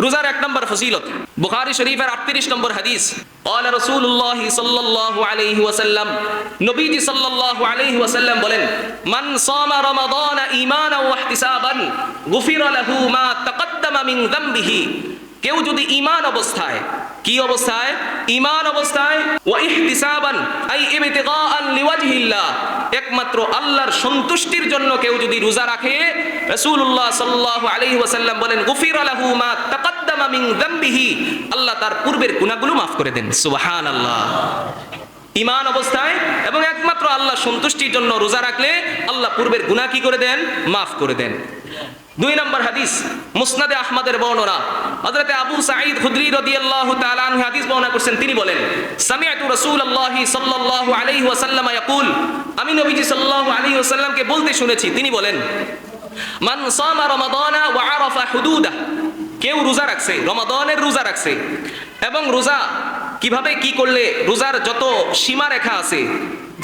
রোজার এক নম্বর ফজিলত, বুখারী শরীফের 38 নম্বর হাদিস, قال رسول الله صلى الله عليه وسلم, নবীজি সাল্লাল্লাহু আলাইহি ওয়াসাল্লাম বলেন, মান সামা রমাদান ঈমানান ওয়া ইহতিসাবান গুফিরা লাহু মা তাকাদ্দামা মিন যামবিহি, কেউ যদি ঈমান অবস্থায়, কি অবস্থায়? ঈমান অবস্থায়, ওয়া ইহতিসাবান আই ইবতিগাআন লিওয়াজহিল্লাহ, একমাত্র আল্লাহর সন্তুষ্টির জন্য কেউ যদি রোজা রাখে, রাসূলুল্লাহ সাল্লাল্লাহু আলাইহি ওয়াসাল্লাম বলেন, গুফিরা লাহু মা তাকাদ্দামা মিন যামবিহি, আল্লাহ তার পূর্বের গুনাহগুলো মাফ করে দেন। সুবহানাল্লাহ। ঈমান অবস্থায় এবং একমাত্র আল্লাহর সন্তুষ্টির জন্য রোজা রাখলে আল্লাহ পূর্বের গুনাহ কি করে দেন? মাফ করে দেন। 2 নম্বর হাদিস, মুসনাদে আহমদের বর্ণনা, হযরতে আবু সাঈদ খুদরি রাদিয়াল্লাহু তাআলা আনহু হাদিস বর্ণনা করেছেন, তিনি বলেন, সামি'তু রাসূলুল্লাহি সাল্লাল্লাহু আলাইহি ওয়াসাল্লাম ইয়াকুল, আমি নবীজি সাল্লাল্লাহু আলাইহি ওয়াসাল্লামকে বলতে শুনেছি, তিনি বলেন, মান সামা রমাদানা ওয়া আরাফা হুদুদা, কেউ রোজা রাখছে, রমাদানের রোজা রাখছে, এবং রোজা কিভাবে কি করলে রোজার যত সীমারেখা আছে,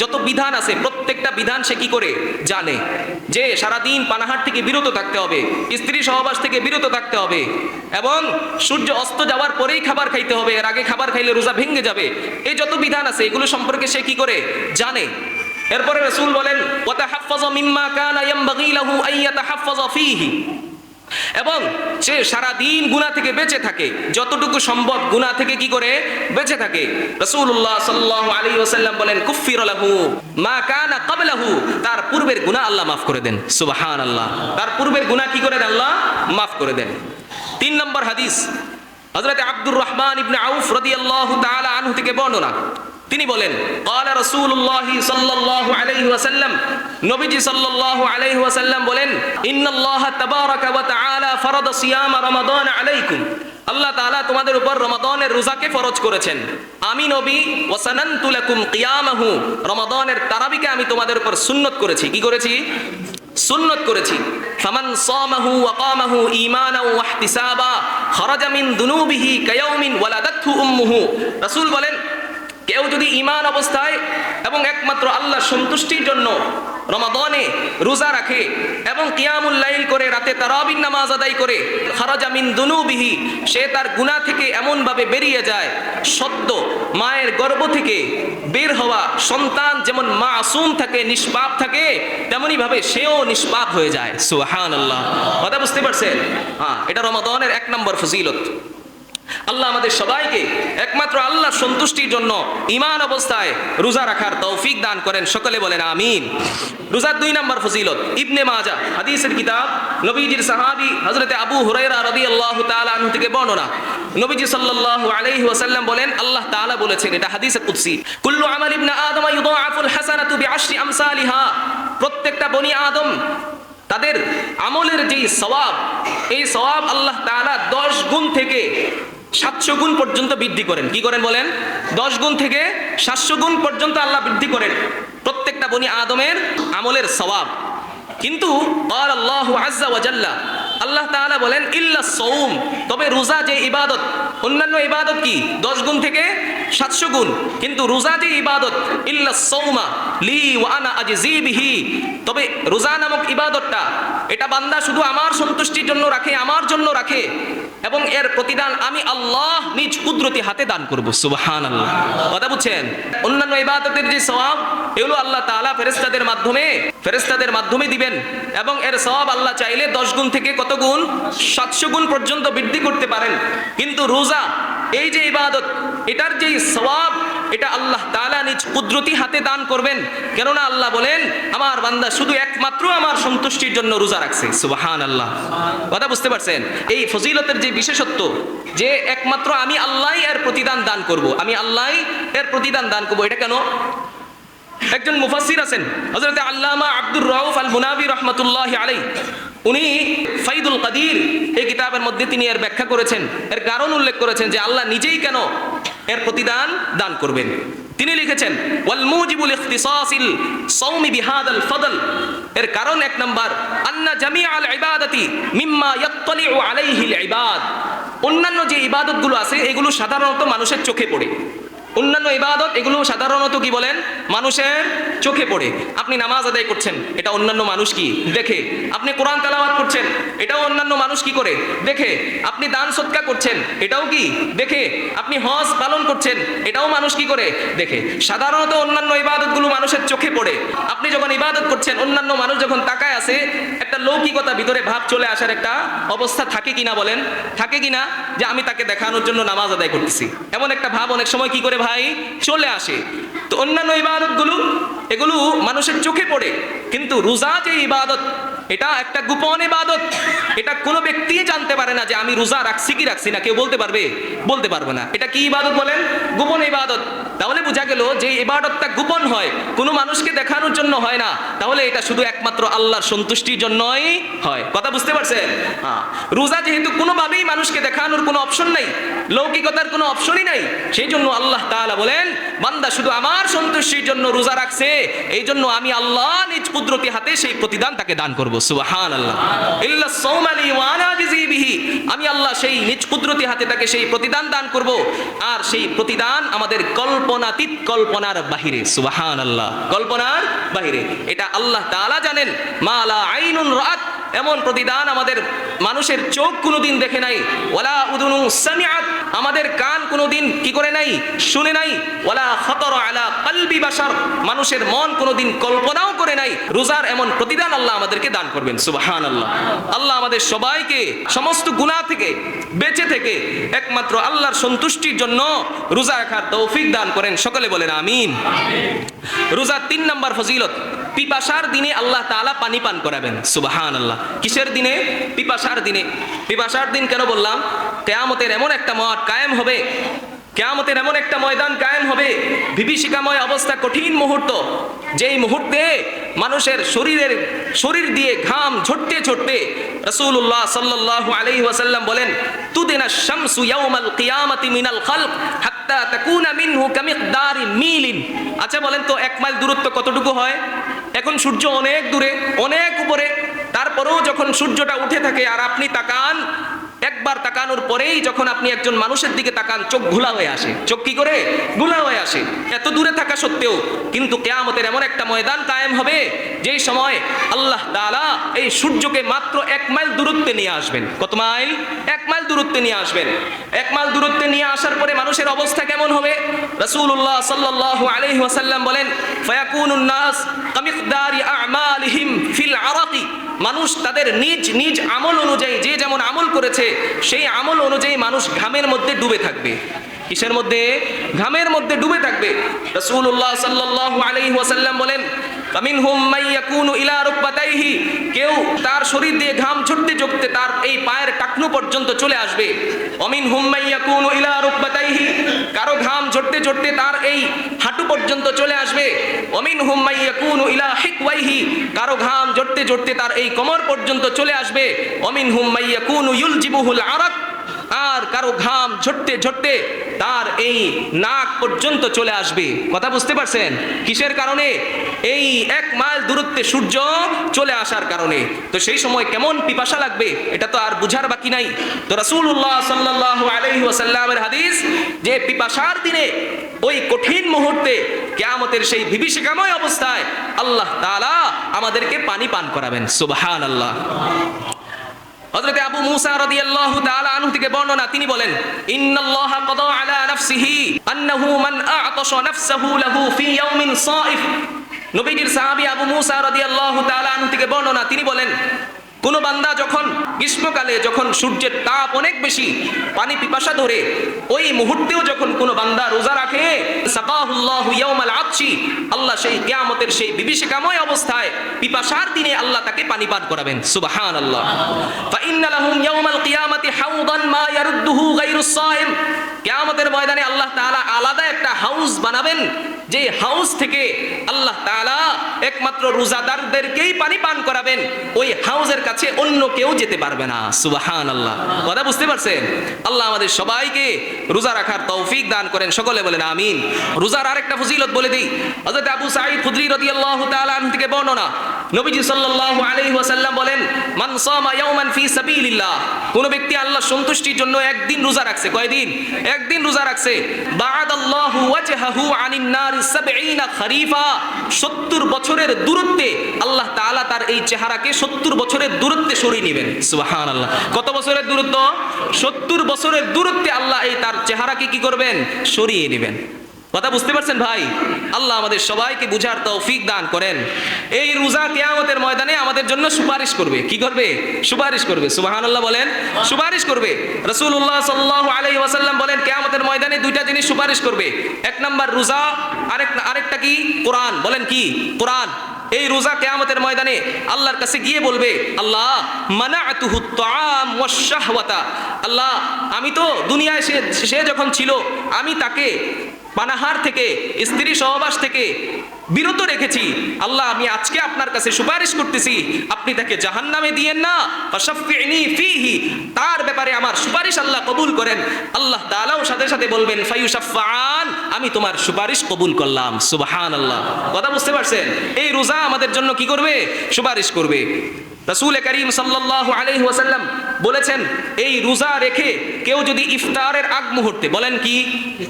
যত বিধান আছে, প্রত্যেকটা বিধান সে কি করে জানে, যে সারাদিন পানাহার থেকে বিরত থাকতে হবে, স্ত্রী সহবাস থেকে বিরত থাকতে হবে, এবং সূর্য অস্ত যাওয়ার পরেই খাবার খাইতে হবে, এর আগে খাবার খাইলে রোজা ভেঙে যাবে, এই যত বিধান আছে এগুলো সম্পর্কে সে কি করে জানে। এরপরে রাসূল বলেন, ওয়া তাহাফফাযা মিম্মা কানা ইয়ামবাগী লাহু আন ইয়াতাহাফফাযা ফীহি, এবং সে সারাদিন গুনাহ থেকে বেঁচে থাকে, যতটুকু সম্ভব গুনাহ থেকে কি করে বেঁচে থাকে। রাসূলুল্লাহ সাল্লাল্লাহু আলাইহি ওয়াসাল্লাম বলেন, কুফিরা লাহু মা কানা ক্বাবলাহু, তার পূর্বের গুনাহ আল্লাহ মাফ করে দেন। সুবহানাল্লাহ। তার পূর্বের গুনাহ কি করে দেন? আল্লাহ মাফ করে দেন। 3 নম্বর হাদিস, হযরত আব্দুর রহমান ইবনে আউফ রাদিয়াল্লাহু তাআলা আনহু থেকে বর্ণনা, তিনি বলেন, قال رسول الله صلى الله عليه وسلم, নবীজি সাল্লাল্লাহু আলাইহি ওয়াসাল্লাম বলেন, ইন্নাল্লাহ তাবারাকা ওয়া তাআলা ফারাদা সিয়াম রমাদান আলাইকুম, আল্লাহ তাআলা তোমাদের উপর রমাদানের রোজাকে ফরজ করেছেন। আমি নবী ওয়া সানানতু লাকুম কিয়ামাহু, রমাদানের তারাবিকে আমি তোমাদের উপর সুন্নত করেছি। কি করেছি? সুন্নত করেছি। ফামান সামাহু ওয়া কামাহু ঈমানান ওয়া ইহতিসাবা খারাজা মিন দুনুবিহি কায়াউমিন ওয়ালাদাতহু উম্মুহু, রাসূল বলেন, কেউ যদি ঈমান অবস্থায় এবং একমাত্র আল্লাহর সন্তুষ্টির জন্য রমাদানে রোজা রাখে এবং কিয়ামুল লাইল করে, রাতে তারাবির নামাজ আদায় করে, খারাজা মিন দুনুবিহি, সে তার গুনাহ থেকে এমন ভাবে বেরিয়ে যায়, সদ্য মায়ের গর্ভ থেকে বের হওয়া সন্তান যেমন মাসুম থাকে, নিষ্পাপ থাকে, তেমনি ভাবে সেও নিষ্পাপ হয়ে যায়। সুবহানাল্লাহ। কথা বুঝতে পারছেন? হ্যাঁ, এটা রমাদানের 1 নম্বর ফজিলত। আল্লাহ আমাদের সবাইকে একমাত্র আল্লাহর সন্তুষ্টির জন্য ঈমান অবস্থায় রোজা রাখার তৌফিক দান করেন। সকলে বলেন আমিন। রোজার 2 নম্বর ফজিলত, ইবনে মাজাহ হাদিসের কিতাব, নবীজির সাহাবী হযরতে আবু হুরায়রা রাদিয়াল্লাহু তাআলা আনহু থেকে বর্ণনা, নবীজি সাল্লাল্লাহু আলাইহি ওয়াসাল্লাম বলেন, আল্লাহ তাআলা বলেছেন, এটা হাদিসে কুদসি, কুল্লু আমাল ইবনে আদম ইউদাআফুল হাসানাতু বিআশরি আমসালিহা, প্রত্যেকটা বনি আদম তাদের আমলের যে সওয়াব, এই সওয়াব আল্লাহ তাআলা 10 গুণ থেকে 700 গুণ পর্যন্ত বৃদ্ধি করেন। কি করেন বলেন? 10 গুণ থেকে 700 গুণ পর্যন্ত আল্লাহ বৃদ্ধি করেন প্রত্যেকটা বনি আদমের আমলের সওয়াব। কিন্তু আল্লাহু আযজা ওয়া জাল্লা, আল্লাহ তাআলা বলেন, ইল্লা সাওম, তবে রোজা যে ইবাদত, অন্যান্য ইবাদত কি 10 গুণ থেকে 700 গুণ, কিন্তু রোজা যে ইবাদত, ইল্লা সাওমা লি ওয়া আনা আজজি বিহি, তবে রোজা নামক ইবাদতটা এটা বান্দা শুধু আমার সন্তুষ্টির জন্য রাখে, আমার জন্য রাখে, এবং এর প্রতিদান আমি আল্লাহ নিজ কুদরতি হাতে দান করব। সুবহানাল্লাহ। কথা বুঝছেন? অন্যান্য ইবাদতের যে সওয়াব, এগুলো আল্লাহ তাআলা ফেরেশতাদের মাধ্যমে দিবেন, এবং এর সওয়াব আল্লাহ চাইলে 10 গুণ থেকে কত গুণ? 700 গুণ পর্যন্ত বৃদ্ধি করতে পারেন। কিন্তু রোজা এই যে ইবাদত, এটার যে সওয়াব, এটা আল্লাহ তাআলা নিজ কুদরতি হাতে দান করবেন। কেননা আল্লাহ বলেন, আমার বান্দা শুধু একমাত্র আমার সন্তুষ্টির জন্য রোজা রাখছে। সুবহানাল্লাহ। কথা বুঝতে পারছেন? এই ফজিলতের যে বিশেষত্ব, যে একমাত্র আমি আল্লাহই এর প্রতিদান দান করব, আমি আল্লাহই এর প্রতিদান দান করব। এটা কেন? একজন মুফাসসির আছেন, হযরত আল্লামা আব্দুর রাউফ আল মুনাবি রাহমাতুল্লাহি আলাইহি, উনি ফাইদুল কাদির এই কিতাবের মধ্যে তিনি এর ব্যাখ্যা করেছেন, এর কারণ উল্লেখ করেছেন যে আল্লাহ নিজেই কেন এর প্রতিদান দান করবেন। তিনি লিখেছেন, ওয়াল মুজিবুল ইখতিসাসিল সাওমি বিহাদাল ফদল, এর কারণ 1 নাম্বার, আন্না জামিআল ইবাদাতি মিম্মা ইয়াত্তালিউ আলাইহিল ইবাদ, অন্যান্য যে ইবাদতগুলো আছে এগুলো সাধারণত মানুষের চোখে পড়ে, অন্যান্য ইবাদত এগুলো সাধারণত কি বলেন? মানুষের চোখে পড়ে। আপনি নামাজ আদায় করছেন, এটা অন্যান্য মানুষ কি দেখে। আপনি কোরআন তেলাওয়াত করছেন, এটাও অন্যান্য মানুষ কি করে দেখে। আপনি দান সদকা করছেন, এটাও কি দেখে। আপনি হজ পালন করছেন, এটাও মানুষ কি করে দেখে। সাধারণত অন্যান্য ইবাদতগুলো মানুষের চোখে পড়ে। আপনি যখন ইবাদত করছেন, অন্যান্য মানুষ যখন তাকায় আছে, একটা লৌকিকতা ভিতরে ভাব চলে আসার একটা অবস্থা থাকে কিনা বলেন, থাকে কিনা, যে আমি তাকে দেখানোর জন্য নামাজ আদায় করতেছি, এমন একটা ভাব অনেক সময় কি করে ভাই চলে আসে। তো অন্যান্য ইবাদতগুলো এগুলো মানুষের চোখে পড়ে, কিন্তু রোজা যে ইবাদত, এটা একটা গোপন ইবাদত। এটা কোনো ব্যক্তি জানতে পারে না যে আমি রোজা রাখছি কি রাখছি না। কেউ বলতে পারবে? বলতে পারবে না। এটা কি ইবাদত বলেন? গোপন ইবাদত। তাহলে বোঝা গেল যে ইবাদতটা গোপন হয়, কোনো মানুষকে দেখানোর জন্য হয় না। তাহলে এটা শুধু একমাত্র আল্লাহর সন্তুষ্টির জন্যই হয়। কথা বুঝতে পারছেন? হ্যাঁ, রোজা যেহেতু কোনোভাবেই মানুষকে দেখানোর কোনো অপশন নাই, লৌকিকতার কোনো অপশনই নাই, সেই জন্য আল্লাহ তাআলা বলেন বান্দা শুধু আমার সন্তুষ্টির জন্য রোজা রাখছে, এই জন্য আমি আল্লাহ নিজ কুদরতি হাতে সেই প্রতিদান তাকে দান করব। সুবহানাল্লাহ। ইল্লা সাওমা লি ওয়া আনা আজজি বিহি, আমি আল্লাহ সেই নিজ কুদরতি হাতে তাকে সেই প্রতিদান দান করব, আর সেই প্রতিদান আমাদের কল্পনাতীত, কল্পনার বাহিরে। সুবহানাল্লাহ। কল্পনার বাহিরে, এটা আল্লাহ তাআলা জানেন। মা লা আইনুন রাআত, এমন প্রতিদান আমাদের মানুষের চোখ কোনোদিন দেখে নাই। ওয়ালা উযুনু সামিআত, আমাদের কান কোনোদিন কি করে নাই, শুনে নাই। ওয়ালা খাতারা আলা কলবি বাশার, মানুষের মন কোনোদিন কল্পনাও করে নাই। রোজার এমন প্রতিদান আল্লাহ আমাদেরকে দান করবেন। সুবহানাল্লাহ। আল্লাহ আমাদের সবাইকে সমস্ত গুনাহ থেকে বেঁচে থেকে একমাত্র আল্লাহর সন্তুষ্টির জন্য রোজা রাখার তৌফিক দান করেন। সকলে বলেন আমিন। রোজার 3 নম্বর ফজিলত, পিপাসার দিনে আল্লাহ তাআলা পানি পান করাবেন। সুবহানাল্লাহ। কিসের দিনে? পিপাসার দিনে। পিপাসার দিন কেন বললাম? কিয়ামতের এমন একটা মাঠ কায়েম হবে, কিয়ামতের এমন একটা ময়দান কায়েম হবে, বিভীষিকাময় অবস্থা, কঠিন মুহূর্ত, যেই মুহূর্তে মানুষের শরীর দিয়ে ঘাম ঝরতে ঝরতে রাসূলুল্লাহ সাল্লাল্লাহু আলাইহি ওয়াসাল্লাম বলেন তুদিনা শামসু ইয়াউমাল কিয়ামাতি মিনাল খালক হাত্তা তাকুনা মিনহু কামিকদারি মিলিন। আচ্ছা বলেন তো 1 মাইল দূরত্ব কতটুকু হয়? এখন সূর্য অনেক দূরে, অনেক উপরে, তারপরেও যখন সূর্যটা উঠে থাকে আর আপনি তাকান, একবার তাকানোর পরেই যখন আপনি একজন মানুষের দিকে তাকান, চোখ ঘোলা হয়ে আসে। চোখ কি করে ঘোলা হয়ে আসে? এত দূরে থাকা সত্ত্বেও। কিন্তু কিয়ামতের এমন একটা ময়দান কায়েম হবে, যেই সময় আল্লাহ তাআলা এই সূর্যকে মাত্র 1 মাইল দূরত্বে নিয়ে আসবেন। কত মাইল? 1 মাইল দূরত্বে নিয়ে আসবেন। 1 মাইল দূরত্বে নিয়ে আসার পরে মানুষের অবস্থা কেমন হবে? রাসূলুল্লাহ সাল্লাল্লাহু আলাইহি ওয়াসাল্লাম বলেন ফায়াকুনুন নাস কামিকদারি আ'মালিহিম ফিল আরাকি, মানুষ তাদের নিজ নিজ আমল অনুযায়ী, যে যেমন আমল করেছে সেই আমল অনুযায়ী মানুষ ঘামের মধ্যে ডুবে থাকবে। কিসের মধ্যে? ঘামের মধ্যে ডুবে থাকবে। রাসূলুল্লাহ সাল্লাল্লাহু আলাইহি ওয়াসাল্লাম বলেন ফামিনহুম মান ইয়াকুনু ইলা রুকবাতাইহি, কেউ তার শরীর দিয়ে ঘাম ঝরতে ঝরতে তার এই পায়ের টাকনু পর্যন্ত চলে আসবে। ওয়ামিনহুম মান ইয়াকুনু ইলা রুকবাতাইহি, কারো ঘাম ঝরতে ঝরতে তার এই হাঁটু পর্যন্ত চলে আসবে। ওয়ামিনহুম মান ইয়াকুনু ইলা হিকওয়াইহি, কারো ঘাম ঝরতে ঝরতে তার এই কোমর পর্যন্ত চলে আসবে। ওয়ামিনহুম মান ইয়াকুনু ইউলজিবুহুল আরাক, আর কারো ঘাম ঝরতে ঝরতে তার এই নাক পর্যন্ত চলে আসবে। কথা বুঝতে পারছেন? কিসের কারণে? এই 1 মাইল দূরত্বে সূর্য চলে আসার কারণে। তো সেই সময় কেমন পিপাসা লাগবে এটা তো আর বুঝার বাকি নাই। তো রাসূলুল্লাহ সাল্লাল্লাহু আলাইহি ওয়াসাল্লামের হাদিস, যে পিপাসার দিনে ওই কঠিন মুহূর্তে কিয়ামতের সেই বিভীষিকাময় অবস্থায় আল্লাহ তাআলা আমাদেরকে পানি পান করাবেন। সুবহানাল্লাহ। হযরত আবু মুসা রাদিয়াল্লাহু তাআলা আনহু থেকে বর্ণনা, তিনি বলেন ইন্নাল্লাহা কাদা আলা নাফসিহি আন্নাহু মান আ'তাশা নাফসাহু লাহু ফি ইয়াউমিন সাইফ। নবীজির সাহাবী আবু মুসা রাদিয়াল্লাহু তাআলা আনহু থেকে বর্ণনা, তিনি বলেন কোন বান্দা যখন গ্রীষ্মকালে যখন সূর্যের তাপ অনেক বেশি, পানি পিপাসা ধরে, ওই মুহূর্তেও যখন কোন বান্দা রোজা রাখে, সাকাহুল্লাহু ইয়াউমাল আতশি, আল্লাহ সেই কিয়ামতের সেই বিভীষিকাময় অবস্থায় পিপাসার দিনে আল্লাহ তাকে পানি পান করাবেন। সুবহানাল্লাহ। ফা ইন্না লাহুম ইয়াউমাল কিয়ামাতি হাউদান মা ইয়ারুদ্দুহু গায়রুস সাইম, কিয়ামতের ময়দানে আল্লাহ তাআলা আলাদা একটা হাউস বানাবেন, যে হাউস থেকে আল্লাহ তাআলা একমাত্র রোজাদারদেরকেই পানি পান করাবেন। ওই হাউসের কাছে অন্য কেউ যেতে পারবে না। সুবহানাল্লাহ। কথা বুঝতে পারছেন? আল্লাহ আমাদের সবাইকে রোজা রাখার তৌফিক দান করেন। সকলে বলেন আমিন। রোজার আরেকটা ফজিলত বলে দিই। হযরত আবু সাঈদ খুদরি রাদিয়াল্লাহু তাআলা আনহু থেকে বর্ণনা, নবীজি সাল্লাল্লাহু আলাইহি ওয়াসাল্লাম বলেন মান সামা ইয়াওমান ফি সাবিলিল্লাহ, কোন ব্যক্তি আল্লাহর সন্তুষ্টির জন্য একদিন রোজা রাখছে, কয়দিন? একদিন রোজা রাখছে। বা'দাল্লাহু ওয়াজহাহু আনিন নার 70 খরিফা, 70 বছরের দূরত্বে আল্লাহ তাআলা তার এই চেহারাকে 70 বছরের দূরত্বে সরিয়ে নেবেন। সুবহানাল্লাহ। কত বছরের দূরত্ব? 70 বছরের দূরত্বে আল্লাহ এই তার চেহারাকে কি করবেন? সরিয়ে নেবেন। কথা বুঝতে পারছেন ভাই? আল্লাহ আমাদের সবাইকে বুঝার তৌফিক দান করেন। এই রোজা কিয়ামতের ময়দানে আমাদের জন্য সুপারিশ করবে। কি করবে? সুপারিশ করবে। সুবহানাল্লাহ বলেন। সুপারিশ করবে। রাসূলুল্লাহ সাল্লাল্লাহু আলাইহি ওয়াসাল্লাম বলেন কিয়ামতের ময়দানে দুইটা জিনিস সুপারিশ করবে। এক নাম্বার রোজা, আরেকটা কি? কোরআন। বলেন কি? কোরআন। এই রোজা কিয়ামতের ময়দানে আল্লাহর কাছে গিয়ে বলবে, আল্লাহ মানাআতুহু আত-তাআম ওয়াশ-শাহওয়াতা, আল্লাহ আমি তো দুনিয়ায় সে যখন ছিল আমি তাকে পানাহার থেকে, স্ত্রী সহবাস থেকে বিরত রেখেছি। আল্লাহ আমি আজকে আপনার কাছে সুপারিশ করতেছি, আপনি তাকে জাহান্নামে দিয়েন না। ফাশাফি'নি ফীহি, তার ব্যাপারে আমার সুপারিশ আল্লাহ কবুল করেন। আল্লাহ তাআলাও সাথে সাথে বলবেন ফায়ুশাফাআন, আমি তোমার সুপারিশ কবুল করলাম। সুবহানাল্লাহ। কথা বুঝতে পারছেন? এই রোজা আমাদের জন্য কি করবে? সুপারিশ করবে। রাসূল করিম সাল্লাল্লাহু আলাইহি ওয়াসাল্লাম বলেছেন, এই রোজা রেখে কেউ যদি ইফতারের আগ মুহূর্তে, বলেন কি?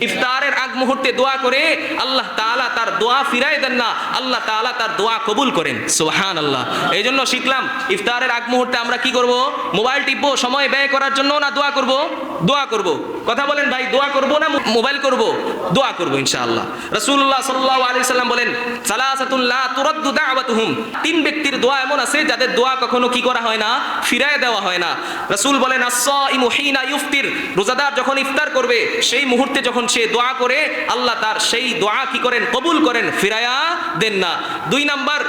ইফতারের আগ মুহূর্তে দোয়া করে, আল্লাহ তাআলা তার দোয়া ফিরায় দেন না, আল্লাহ তাআলা তার দোয়া কবুল করেন। সুবহানাল্লাহ। এই জন্য শিখলাম ইফতারের আগ মুহূর্তে আমরা কি করব? মোবাইল টিপবো সময় ব্যয় করার জন্য, না দোয়া করব? দোয়া করব। কথা বলেন ভাই, দোয়া করব না মোবাইল করব? দোয়া করব ইনশাআল্লাহ। রাসূলুল্লাহ সাল্লাল্লাহু আলাইহি ওয়াসাল্লাম বলেন, সালাসাতুন লা তুরাদ্দু দাওয়াতুহুম, তিন ব্যক্তির দোয়া এমন আছে যাদের দোয়া কখনো কি করা হয় না? ফিরায় দেওয়া হয় না। রাসূল বলেন, আস-সাইমু হিনা ইফতির, রোজাদার যখন ইফতার করবে সেই মুহূর্তে যখন সে দোয়া করে, আল্লাহ তার সেই দোয়া কি করেন? কবুল করেন, ফিরায়া দেন না। দুই নাম্বার,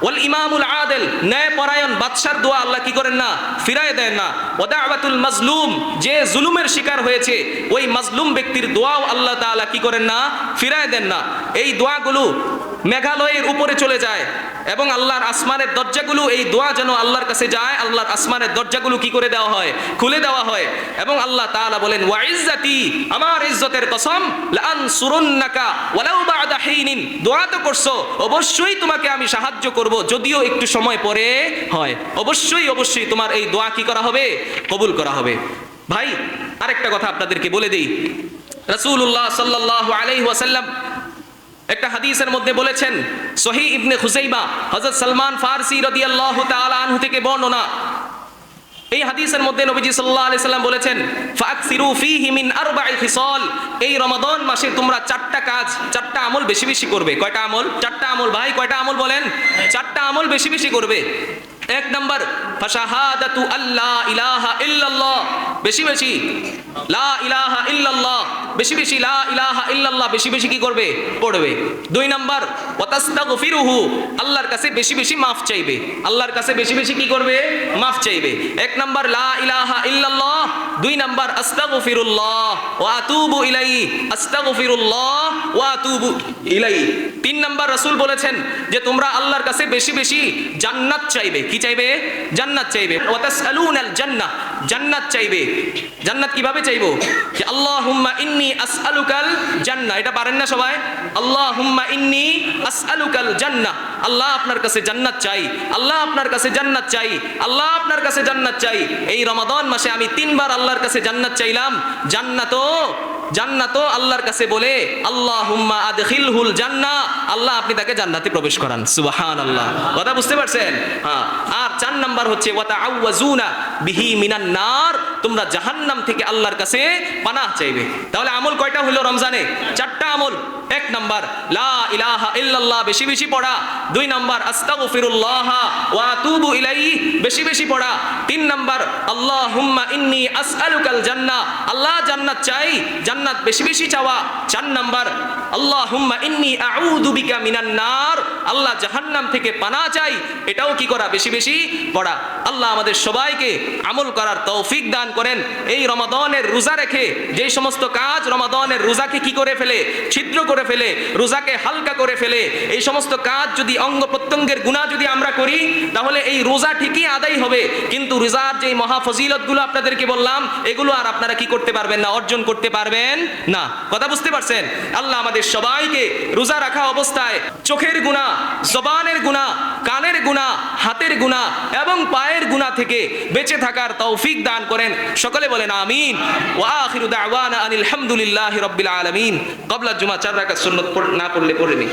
ওয়াল ইমামুল আদিল, ন্যায়পরায়ণ বাদশার দোয়া আল্লাহ কি করেন না? ফিরায় দেন না। ওয়া দাওয়াতুল মাজলুম, যে জুলুমের শিকার হয়েছে ওই মাজলুম ব্যক্তির দোয়াও আল্লাহ তাআলা কি করেন না? ফিরায় দেন না। এই দোয়াগুলো মেঘালয়ের উপরে চলে যায় এবং আল্লাহর আসমানের দরজাগুলো, এই দোয়া যেন আল্লাহর কাছে যায়, আল্লাহর আসমানের দরজাগুলো কি করে দেওয়া হয়? খুলে দেওয়া হয়। এবং আল্লাহ তাআলা বলেন, ওয়া ইজ্জতি, আমার ইজ্জতের কসম, লা আনসুরুন্নাকা ওয়ালাউ বা'দা হিনিন, দোয়া তো করছো, অবশ্যই তোমাকে আমি সাহায্য করব, যদিও একটু সময় পরে হয়। অবশ্যই তোমার এই দোয়া কি করা হবে? কবুল করা হবে। ভাই আরেকটা কথা আপনাদেরকে বলে দেই, রাসূলুল্লাহ সাল্লাল্লাহু আলাইহি ওয়াসাল্লাম একটা হাদিসের মধ্যে বলেছেন, সহিহ ইবনে খুজাইমা, হযরত সালমান ফারসি রাদিয়াল্লাহু তাআলা আনহু থেকে বর্ণনা। এই হাদিসের মধ্যে নবীজি সাল্লাল্লাহু আলাইহি সাল্লাম বলেছেন, ফাকসিরু ফীহি মিন আরবা'i খিসাল, এই রমাদান মাসে তোমরা চারটা কাজ, চারটা আমল বেশি বেশি করবে। কয়টা আমল? চারটা আমল। ভাই কয়টা আমল বলেন? চারটা আমল বেশি বেশি করবে। এক নাম্বার, ফাশাহাদাতু আল্লা ইলাহা ইল্লাল্লাহ, বেশি বেশি লা ইলাহা ইল্লাল্লাহ, বেশি বেশি লা ইলাহা ইল্লাল্লাহ বেশি বেশি কি করবে? পড়বে। দুই নাম্বার, ওয়া তাস্তাগফিরুহু, আল্লাহর কাছে বেশি বেশি মাফ চাইবে। আল্লাহর কাছে বেশি বেশি কি করবে? মাফ চাইবে। এক নাম্বার লা ইলাহা ইল্লাল্লাহ, দুই নাম্বার আস্তাগফিরুল্লাহ ওয়া আতুবু ইলাইহি, আস্তাগফিরুল্লাহ ওয়া আতুবু ইলাইহি। তিন নাম্বার রাসূল বলেছেন যে তোমরা আল্লাহর কাছে বেশি বেশি জান্নাত চাইবে। কি চাইবে? জান্নাত চাইবে। ওয়া তাসআলুনাল জান্নাহ, জান্নাত চাইবে। জান্নাত কিভাবে চাইবো? যে আল্লাহুম্মা ইন্নী আসআলুকাল জান্নাহ, এটা পারেন না সবাই? আল্লাহুম্মা ইন্নী আসআলুকাল জান্নাহ, আল্লাহ আপনার কাছে জান্নাত চাই, আল্লাহ আপনার কাছে জান্নাত চাই, আল্লাহ আপনার কাছে জান্নাত চাই। এই রমাদান মাসে আমি তিনবার আল্লাহর কাছে জান্নাত চাইলাম। জান্নাতও আল্লাহর কাছে বলে, আল্লাহুম্মা আদখিলহুল জান্নাহ, আল্লাহ আপনি তাকে জান্নাতে প্রবেশ করান। সুবহানাল্লাহ। কথা বুঝতে পারছেন? হ্যাঁ। আর 4 নাম্বার হচ্ছে ওয়া তাআওয়াজুনা বিহি মিনান নার, তোমরা জাহান্নাম থেকে আল্লাহর কাছে পানাহ চাইবে। তাহলে আমল কয়টা হলো রমজানে? চারটা আমল। এক নাম্বার লা ইলাহা ইল্লাল্লাহ বেশি বেশি পড়া। দুই নাম্বার আস্তাগফিরুল্লাহ ওয়া আতুবু ইলাইহি বেশি বেশি পড়া। তিন নাম্বার আল্লাহুম্মা ইন্নী আসআলুকাল জান্নাহ, আল্লাহ জান্নাত চাই, জান্নাত বেশি বেশি চাওয়া। চার নাম্বার আল্লাহুম্মা ইন্নী আউযু বিকা মিনান নার, আল্লাহ জাহান্নাম থেকে পানাহ চাই, এটাও কি করা? বেশি বেশি পড়া। আল্লাহ আমাদের সবাইকে আমল করার তৌফিক দান করেন। এই রমাদানের রোজা রেখে যে সমস্ত কাজ রমাদানের রোজাকে কি করে ফেলে? ছিদ্র করে ফেলে, রোজাকে হালকা করে ফেলে, এই সমস্ত কাজ যদি, অঙ্গ প্রত্যঙ্গের গুনাহ যদি আমরা করি, তাহলে এই রোজা ঠিকই আদায় হবে, কিন্তু রোজার যে মহা ফজিলতগুলো আপনাদেরকে বললাম, এগুলো আর আপনারা কি করতে পারবেন না? অর্জন করতে পারবেন না। কথা বুঝতে পারছেন? আল্লাহ আমাদের সবাইকে রোজা রাখা অবস্থায় চোখের গুনাহ, জবানের গুনাহ, কানের গুনাহ, হাতের গুনাহ এবং পায়ের গুনাহ থেকে বেঁচে থাকার তৌফিক দান করেন। সকলে বলেন আমিন। ওয়া আখিরু দাওয়ানা আনিল হামদুলিল্লাহি রাব্বিল আলামিন। ক্বাবলা জুমা 4 রাকাত সুন্নাত না পড়লে পড়ে নি।